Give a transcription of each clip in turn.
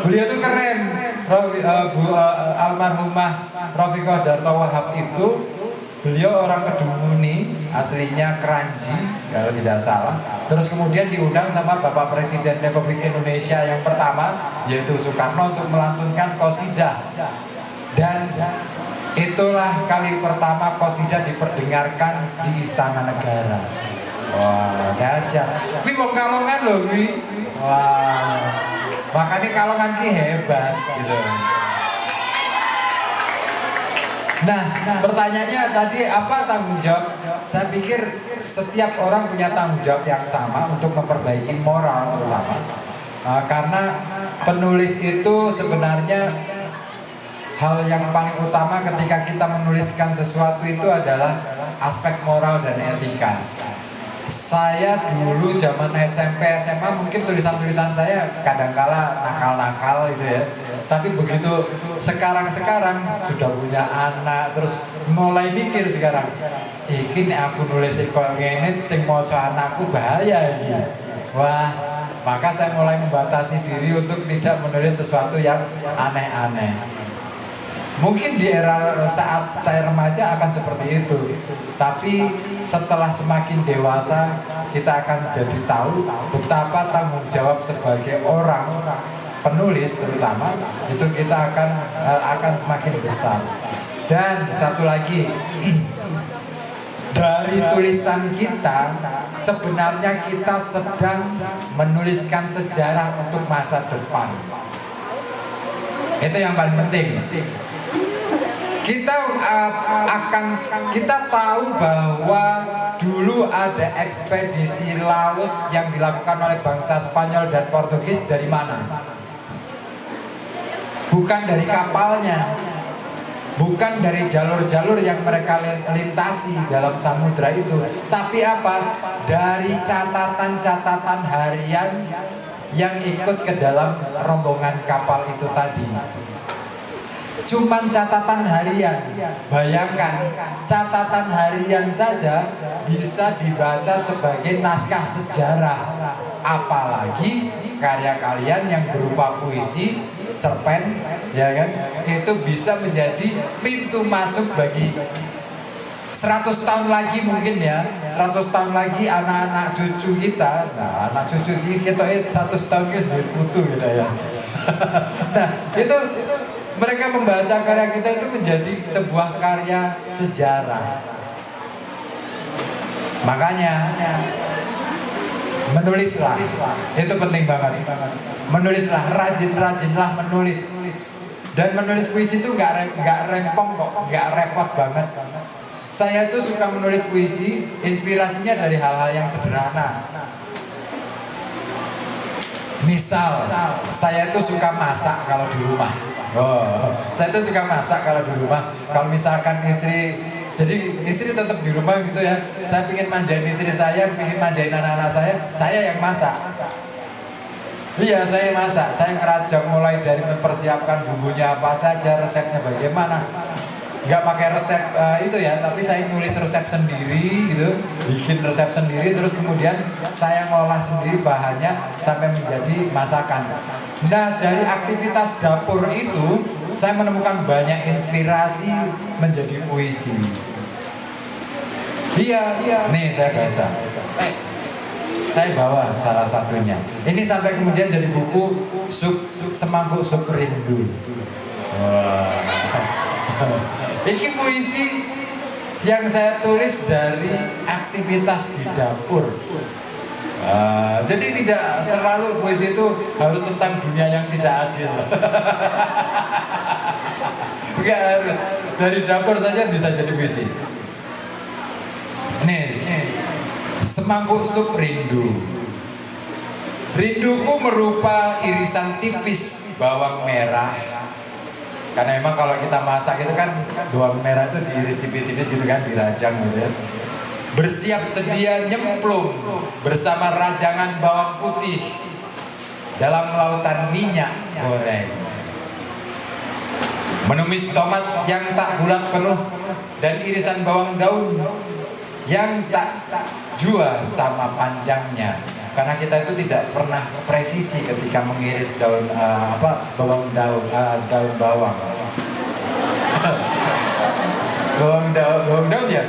Beliau tuh keren. Almarhumah Rafiqah Darto Wahab itu, beliau orang Kedunguni, aslinya Keranji kalau tidak salah. Terus kemudian diundang sama Bapak Presiden Republik Indonesia yang pertama, yaitu Soekarno, untuk melantunkan qasidah. Dan itulah kali pertama qasidah diperdengarkan di Istana Negara. Wah, dahsyat. Tapi kok Kalongan loh, Wi. Wah. Makanya Kalongan ki hebat gitu. Nah, pertanyaannya tadi apa tanggung jawab? Saya pikir setiap orang punya tanggung jawab yang sama untuk memperbaiki moral terutama. Karena penulis itu sebenarnya hal yang paling utama ketika kita menuliskan sesuatu itu adalah aspek moral dan etika. Saya dulu zaman SMP, SMA mungkin tulisan-tulisan saya kadangkala nakal-nakal gitu ya. Tapi begitu sekarang sudah punya anak, terus mulai mikir sekarang, iki nek aku nulis kok ngene sing maca anakku bahaya iki. Wah, maka saya mulai membatasi diri untuk tidak menulis sesuatu yang aneh-aneh. Mungkin di era saat saya remaja akan seperti itu, tapi setelah semakin dewasa kita akan jadi tahu betapa tanggung jawab sebagai orang penulis terutama itu kita akan semakin besar. Dan satu lagi, dari tulisan kita sebenarnya kita sedang menuliskan sejarah untuk masa depan. Itu yang paling penting. Kita tahu bahwa dulu ada ekspedisi laut yang dilakukan oleh bangsa Spanyol dan Portugis. Dari mana? Bukan dari kapalnya, bukan dari jalur-jalur yang mereka lintasi dalam samudra itu, tapi apa? Dari catatan-catatan harian yang ikut ke dalam rombongan kapal itu tadi. Cuman catatan harian. Bayangkan, catatan harian saja bisa dibaca sebagai naskah sejarah. Apalagi karya kalian yang berupa puisi, cerpen, ya kan? Itu bisa menjadi pintu masuk bagi 100 tahun lagi mungkin ya. 100 tahun lagi anak-anak cucu kita, nah anak cucu kita 100 tahun kita sudah putu gitu ya. Nah, itu mereka membaca karya kita itu menjadi sebuah karya sejarah. Makanya menulislah, itu penting banget. Menulislah, rajin-rajinlah menulis. Dan menulis puisi itu nggak rempong kok, nggak repot banget. Saya tuh suka menulis puisi, inspirasinya dari hal-hal yang sederhana. Misal, saya tuh suka masak kalau di rumah. Saya tuh suka masak kalau di rumah. Kalau misalkan istri, jadi istri tetap di rumah gitu ya. Saya ingin manjain istri saya, ingin manjain anak-anak saya yang masak. Iya, saya masak. Saya ngerajang mulai dari mempersiapkan bumbunya apa saja, resepnya bagaimana. Nggak pakai resep itu ya, tapi saya nulis resep sendiri gitu, bikin resep sendiri, terus kemudian saya ngolah sendiri bahannya sampai menjadi masakan. Nah, dari aktivitas dapur itu saya menemukan banyak inspirasi menjadi puisi. Iya, nih saya baca. Saya bawa salah satunya. Ini sampai kemudian jadi buku Semangkuk Sup Rindu. Ini puisi yang saya tulis dari aktivitas di dapur. Jadi tidak selalu puisi itu harus tentang dunia yang tidak adil. Enggak harus. Dari dapur saja bisa jadi puisi. Nih, Semangkuk Sup Rindu. Rinduku merupa irisan tipis bawang merah. Karena memang kalau kita masak itu kan bawang merah itu diiris tipis-tipis gitu kan, dirajang gitu ya. Bersiap sedia nyemplung bersama rajangan bawang putih dalam lautan minyak goreng. Menumis tomat yang tak bulat penuh dan irisan bawang daun yang tak jua sama panjangnya. karena kita itu tidak pernah presisi ketika mengiris daun daun bawang. bawang daun ya.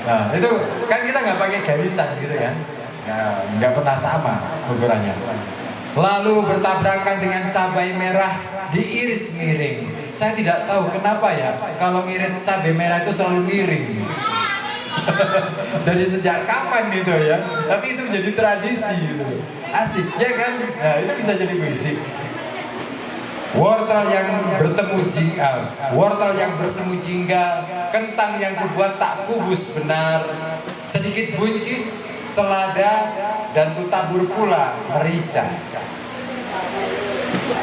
Nah itu kan kita nggak pakai garisan gitu kan, nah, nggak pernah sama ukurannya. Lalu bertabrakan dengan cabai merah diiris miring. Saya tidak tahu kenapa ya, kalau ngiris cabai merah itu selalu miring. Dari sejak kapan gitu ya, tapi itu menjadi tradisi gitu. Asik ya kan. Nah itu bisa jadi puisi. Wortel yang bersemu jingga, kentang yang kubuat tak kubus benar, sedikit buncis, selada, dan kutabur pula merica.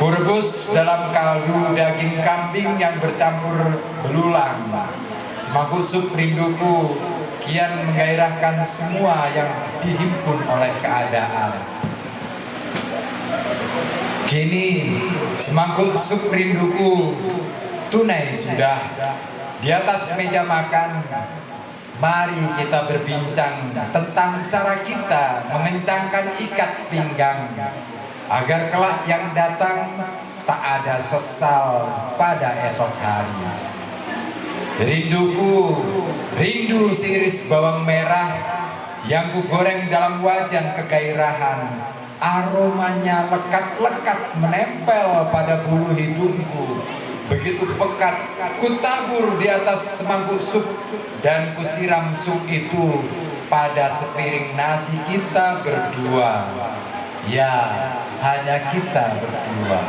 Kurebus dalam kaldu daging kambing yang bercampur belulang, semangkuk sup rinduku kian menggairahkan semua yang dihimpun oleh keadaan. Kini semangkuk sup rinduku tunai sudah di atas meja makan. Mari kita berbincang tentang cara kita mengencangkan ikat pinggang, agar kelak yang datang tak ada sesal pada esok hari. Rinduku, rindu seiris bawang merah yang kugoreng dalam wajan kegairahan. Aromanya lekat-lekat menempel pada bulu hidungku. Begitu pekat, kutabur di atas semangkuk sup dan kusiram sup itu pada sepiring nasi kita berdua. Ya, hanya kita berdua.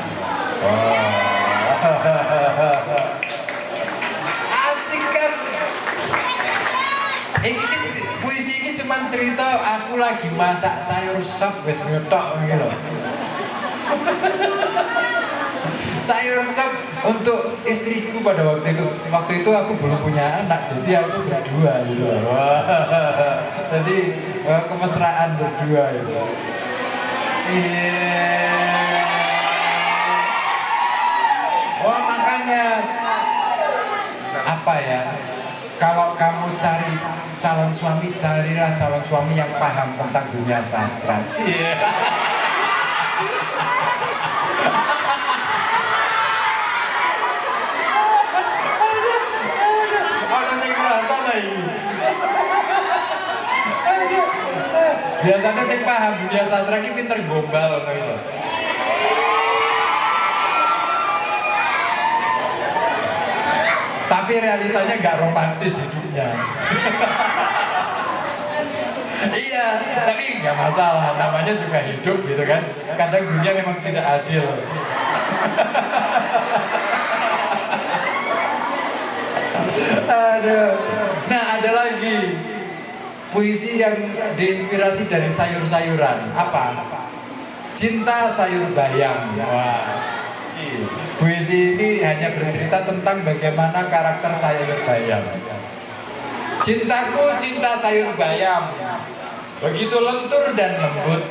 Asik kan? Puisi ini cuma cerita aku lagi masak sayur sop wis ngetok gitu. Sayur sop untuk istriku pada waktu itu. Waktu itu aku belum punya anak, jadi aku berdua gitu. Jadi kemesraan berdua gitu. Oh makanya apa ya? Kalau kamu cari calon suami, carilah calon suami yang paham tentang dunia sastra. Biasanya sih paham dunia sastra ini pinter gombal gitu. Tapi realitanya nggak romantis hidupnya. Iya, tapi nggak masalah. Namanya juga hidup gitu kan. Kadang dunia memang tidak adil. Aduh. Nah ada lagi puisi yang diinspirasi dari sayur-sayuran. Apa? Cinta sayur bayam. Wah. Puisi ini hanya bercerita tentang bagaimana karakter sayur bayam. Cintaku cinta sayur bayam, begitu lentur dan lembut,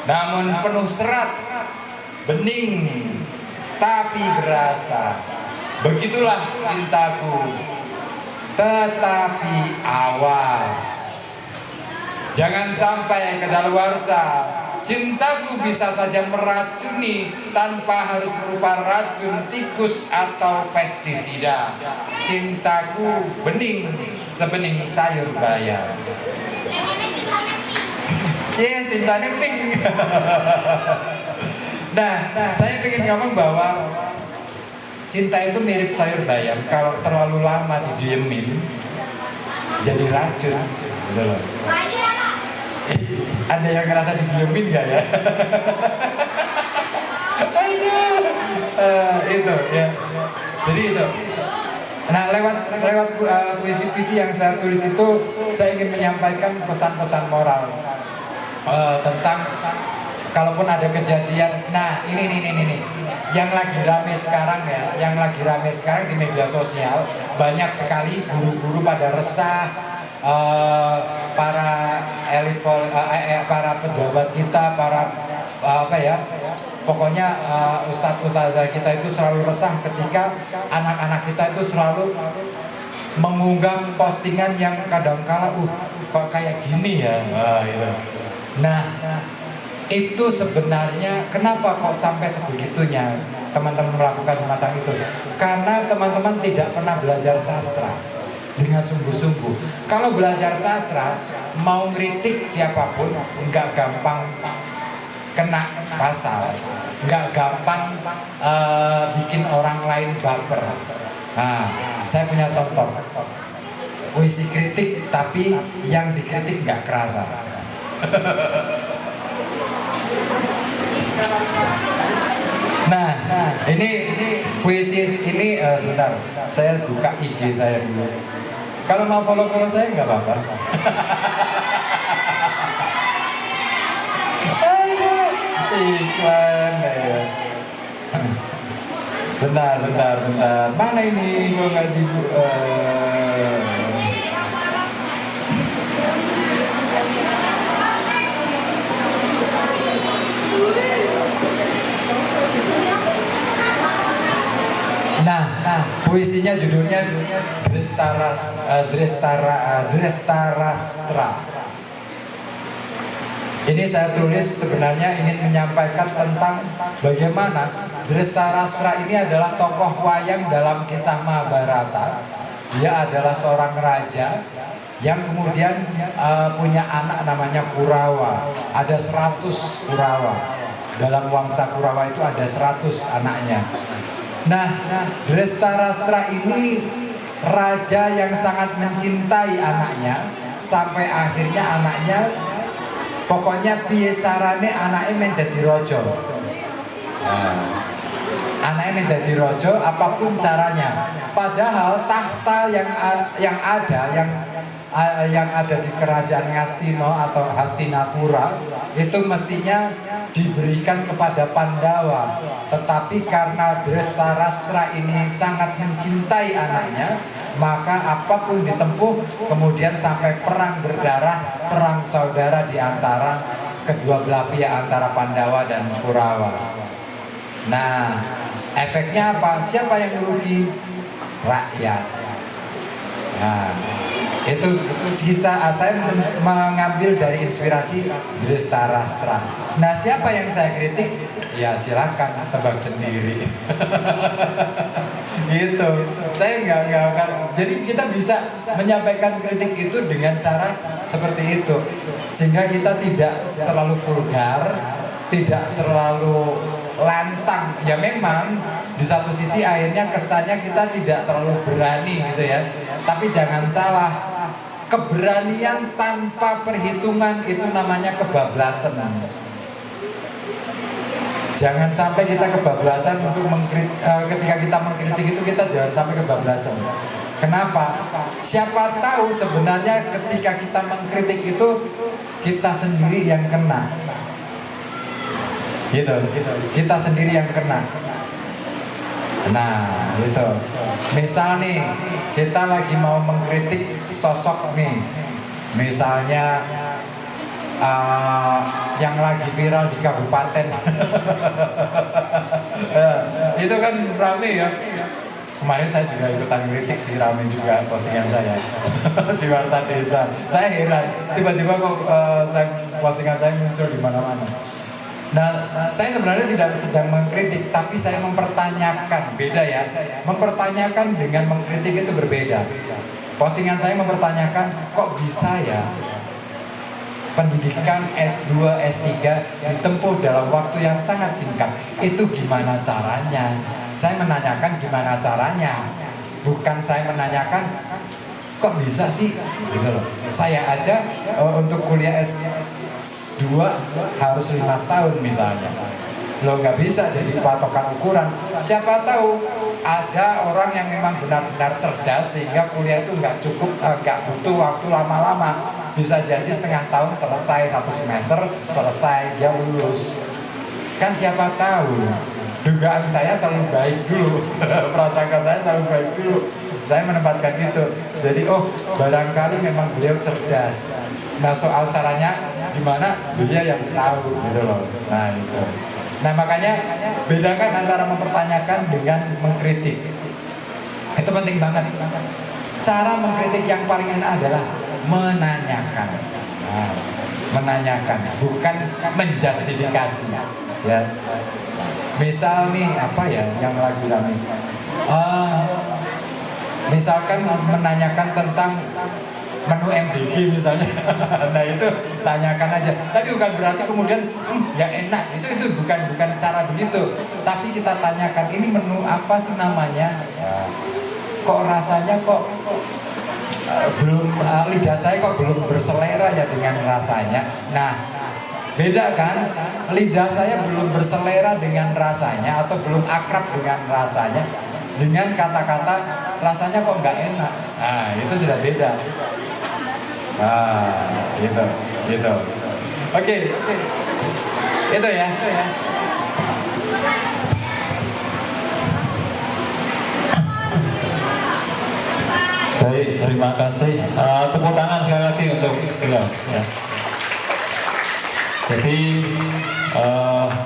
namun penuh serat, bening tapi berasa. Begitulah cintaku, tetapi awas, jangan sampai kedaluarsa. Cintaku bisa saja meracuni tanpa harus berupa racun tikus atau pestisida. Cintaku bening sebening sayur bayam. Cintanya pink. Nah, saya ingin ngomong bahwa cinta itu mirip sayur bayam. Kalau terlalu lama didiemin, jadi racun. Gitu loh. Ada yang ngerasa didiemin gak ya? Itu ya. Jadi itu. Nah lewat puisi-puisi yang saya tulis itu, saya ingin menyampaikan pesan-pesan moral tentang kalaupun ada kejadian. Nah ini yang lagi rame sekarang ya, yang lagi rame sekarang di media sosial, banyak sekali guru-guru pada resah. Para elit, para pejabat kita, para pokoknya ustadz-ustadzah kita itu selalu resah ketika anak-anak kita itu selalu mengunggah postingan yang kadangkala kok kayak gini ya, gitu. Nah itu sebenarnya kenapa kok sampai sebegitunya teman-teman melakukan semacam itu? Karena teman-teman tidak pernah belajar sastra dengan sungguh-sungguh. Kalau belajar sastra, mau ngeritik siapapun nggak gampang kena pasal, nggak gampang bikin orang lain baper. Nah, saya punya contoh puisi kritik, tapi yang dikritik nggak kerasa. Nah, ini puisi ini sebentar, saya buka IG saya dulu. Kalau mau follow saya nggak apa-apa. Iklan ya. Bentar. Mana ini? Kok nggak dibuka? Nah, puisinya judulnya Drestarastra. Ini saya tulis sebenarnya ingin menyampaikan tentang bagaimana Drestarastra ini adalah tokoh wayang dalam kisah Mahabharata. Dia adalah seorang raja yang kemudian punya anak namanya Kurawa. Ada 100 Kurawa. Dalam wangsa Kurawa itu ada 100 anaknya. Nah, Drestarastra ini raja yang sangat mencintai anaknya, sampai akhirnya anaknya pokoknya piye carane anaknya menjadi rojo. Anaknya menjadi rojo apapun caranya. Padahal tahta yang ada di kerajaan Ngastino atau Hastinapura itu mestinya diberikan kepada Pandawa, tetapi karena Drestarastra ini sangat mencintai anaknya, maka apapun ditempuh, kemudian sampai perang berdarah, perang saudara di antara kedua belah pihak antara Pandawa dan Kurawa. Nah, efeknya apa? Siapa yang merugi? Rakyat. Nah, itu kisah saya mengambil dari inspirasi Drestarastra. Nah, siapa yang saya kritik? Ya silakan tebak sendiri. Gitu. Saya nggak akan. Jadi kita bisa menyampaikan kritik itu dengan cara seperti itu, sehingga kita tidak terlalu vulgar, tidak terlalu lantang. Ya memang di satu sisi akhirnya kesannya kita tidak terlalu berani gitu ya. Tapi jangan salah, keberanian tanpa perhitungan itu namanya kebablasan. Jangan sampai kita kebablasan untuk ketika kita mengkritik itu kita jangan sampai kebablasan. Kenapa? Siapa tahu sebenarnya ketika kita mengkritik itu kita sendiri yang kena. Gitu. Kita sendiri yang kena. Nah, gitu. Misal nih, kita lagi mau mengkritik sosok nih. Misalnya yang lagi viral di kabupaten. Itu kan rame ya. Kemarin saya juga ikutan kritik sih, rame juga postingan saya di Warta Desa. Saya heran, tiba-tiba kok postingan saya muncul di mana-mana. Nah, saya sebenarnya tidak sedang mengkritik, tapi saya mempertanyakan. Beda ya, mempertanyakan dengan mengkritik itu berbeda. Postingan saya mempertanyakan, kok bisa ya pendidikan S2, S3 ditempuh dalam waktu yang sangat singkat. Itu gimana caranya? Saya menanyakan gimana caranya, bukan saya menanyakan kok bisa sih, gitu loh. Saya aja untuk kuliah S2 harus 5 tahun misalnya. Lo nggak bisa jadi patokan ukuran. Siapa tahu ada orang yang memang benar-benar cerdas sehingga kuliah itu nggak cukup, nggak butuh waktu lama-lama. Bisa jadi setengah tahun selesai, 1 semester selesai, dia lulus. Kan siapa tahu. Dugaan saya selalu baik dulu. Prasangka saya selalu baik dulu. Saya menempatkan itu. Jadi barangkali memang beliau cerdas. Nah, soal caranya gimana, beliau yang tahu gitu loh. Nah itu. Nah makanya bedakan antara mempertanyakan dengan mengkritik. Itu penting banget. Cara mengkritik yang paling enak adalah menanyakan. Nah, menanyakan, bukan menjustifikasi. Ya. Misal nih apa ya yang lagi rame? Misalkan menanyakan tentang menu MBG misalnya. Nah itu tanyakan aja. Tapi bukan berarti kemudian ya enak. Itu bukan cara begitu. Tapi kita tanyakan ini menu apa sih namanya? Kok rasanya kok belum lidah saya kok belum berselera ya dengan rasanya. Nah, beda kan? Lidah saya belum berselera dengan rasanya atau belum akrab dengan rasanya dengan kata-kata rasanya kok nggak enak. Nah, itu sudah beda. Nah, gitu. Oke. Itu ya. Baik, terima kasih. Tepuk tangan sekali lagi untuk beliau. Ya. Jadi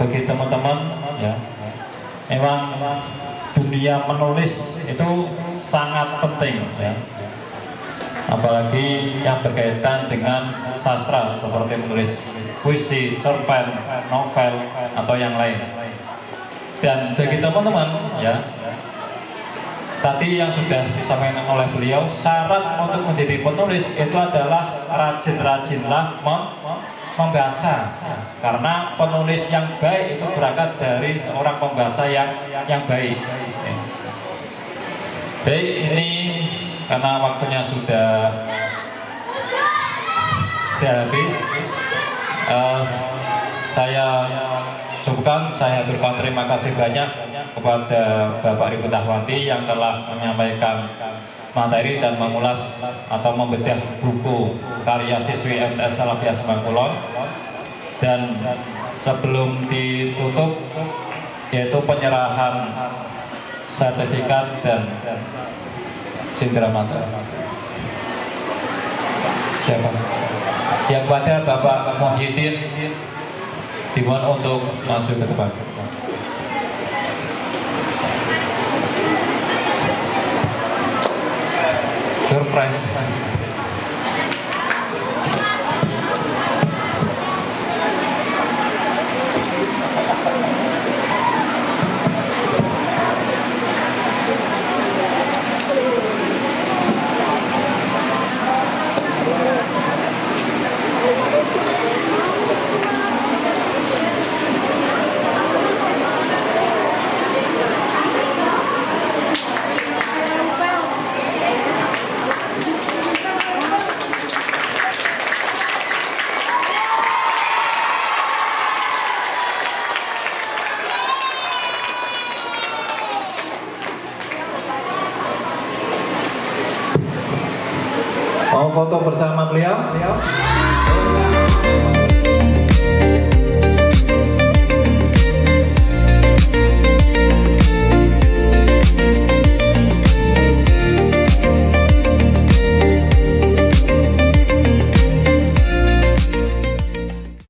bagi teman-teman, ya, memang dunia menulis itu sangat penting, ya. Apalagi yang berkaitan dengan sastra seperti menulis puisi, cerpen, novel atau yang lain. Dan bagi teman-teman, ya, tadi yang sudah disampaikan oleh beliau, syarat untuk menjadi penulis itu adalah rajin-rajinlah membaca. Karena penulis yang baik itu berangkat dari seorang pembaca yang baik. Baik, ini karena waktunya sudah habis, saya cukupkan. Saya aturkan terima kasih banyak kepada Bapak Ribut Ahwati yang telah menyampaikan materi dan mengulas atau membedah buku karya siswi MTS Salafiyah Semangkulon. Dan sebelum ditutup, yaitu penyerahan sertifikat dan cindramata. Siapa? Yang kepada Bapak Muhyiddin dimohon untuk maju ke depan. Surprise. Mau foto bersama beliau?